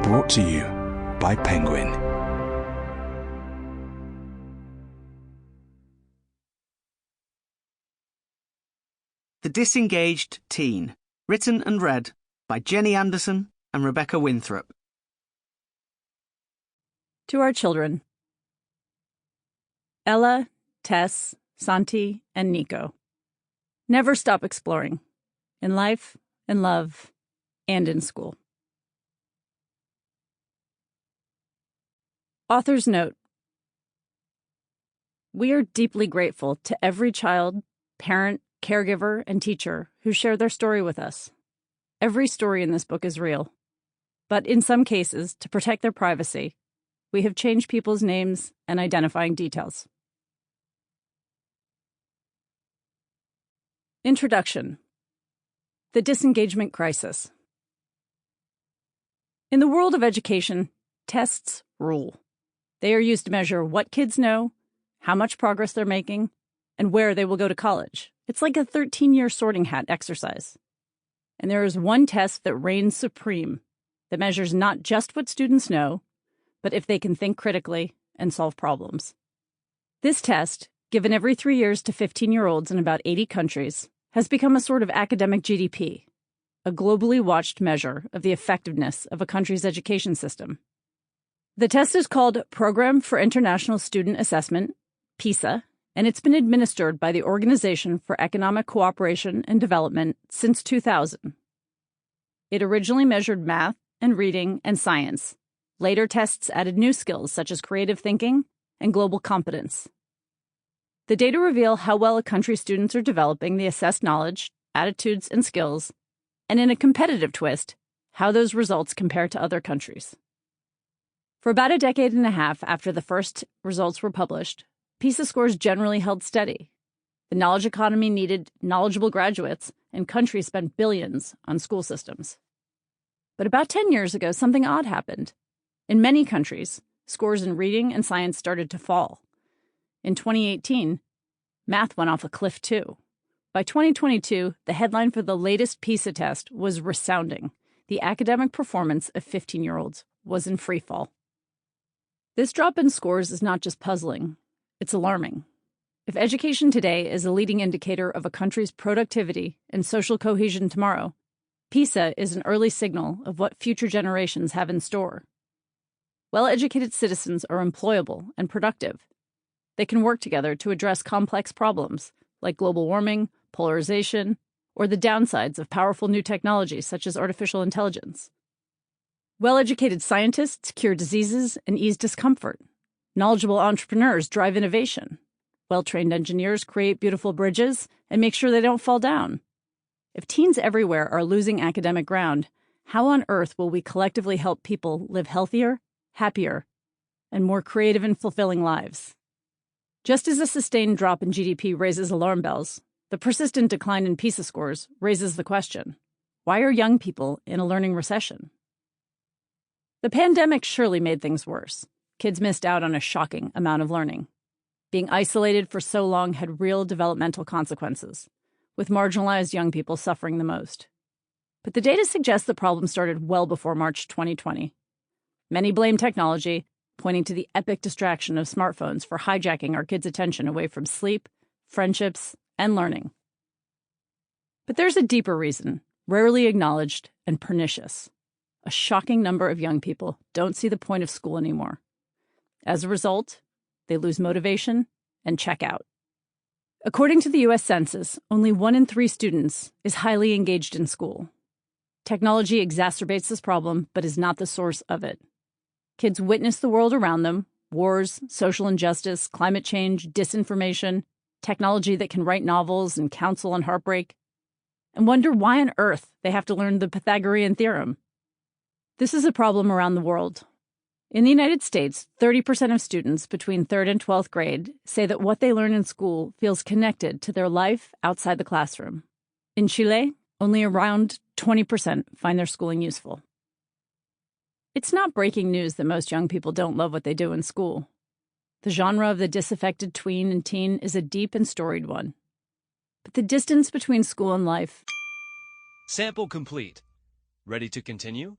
Brought to you by Penguin. The Disengaged Teen, written and read by Jenny Anderson and Rebecca Winthrop. To our children. Ella, Tess, Santi, and Nico. Never stop exploring. In life, in love, and in school. Author's note. We are deeply grateful to every child, parent, caregiver, and teacher who shared their story with us. Every story in this book is real. But in some cases, to protect their privacy, we have changed people's names and identifying details. Introduction. The disengagement crisis. In the world of education, tests rule. They are used to measure what kids know, how much progress they're making, and where they will go to college. It's like a 13-year sorting hat exercise. And there is one test that reigns supreme, that measures not just what students know, but if they can think critically and solve problems. This test, given every 3 years to 15-year-olds in about 80 countries, has become a sort of academic GDP, a globally watched measure of the effectiveness of a country's education system. The test is called Program for International Student Assessment, PISA, and it's been administered by the Organization for Economic Cooperation and Development since 2000. It originally measured math and reading and science. Later tests added new skills such as creative thinking and global competence. The data reveal how well a country's students are developing the assessed knowledge, attitudes, and skills, and in a competitive twist, how those results compare to other countries. For about a decade and a half after the first results were published, PISA scores generally held steady. The knowledge economy needed knowledgeable graduates, and countries spent billions on school systems. But about 10 years ago, something odd happened. In many countries, scores in reading and science started to fall. In 2018, math went off a cliff too. By 2022, the headline for the latest PISA test was resounding. The academic performance of 15-year-olds was in freefall. This drop in scores is not just puzzling, it's alarming. If education today is a leading indicator of a country's productivity and social cohesion tomorrow, PISA is an early signal of what future generations have in store. Well-educated citizens are employable and productive. They can work together to address complex problems like global warming, polarization, or the downsides of powerful new technologies such as artificial intelligence. Well-educated scientists cure diseases and ease discomfort. Knowledgeable entrepreneurs drive innovation. Well-trained engineers create beautiful bridges and make sure they don't fall down. If teens everywhere are losing academic ground, how on earth will we collectively help people live healthier, happier, and more creative and fulfilling lives? Just as a sustained drop in GDP raises alarm bells, the persistent decline in PISA scores raises the question, why are young people in a learning recession? The pandemic surely made things worse. Kids missed out on a shocking amount of learning. Being isolated for so long had real developmental consequences, with marginalized young people suffering the most. But the data suggests the problem started well before March 2020. Many blame technology, pointing to the epic distraction of smartphones for hijacking our kids' attention away from sleep, friendships, and learning. But there's a deeper reason, rarely acknowledged and pernicious. A shocking number of young people don't see the point of school anymore. As a result, they lose motivation and check out. According to the U.S. Census, only 1 in 3 students is highly engaged in school. Technology exacerbates this problem, but is not the source of it. Kids witness the world around them, wars, social injustice, climate change, disinformation, technology that can write novels and counsel on heartbreak, and wonder why on earth they have to learn the Pythagorean theorem. This is a problem around the world. In the United States, 30% of students between 3rd and 12th grade say that what they learn in school feels connected to their life outside the classroom. In Chile, only around 20% find their schooling useful. It's not breaking news that most young people don't love what they do in school. The genre of the disaffected tween and teen is a deep and storied one. But the distance between school and life... Sample complete. Ready to continue?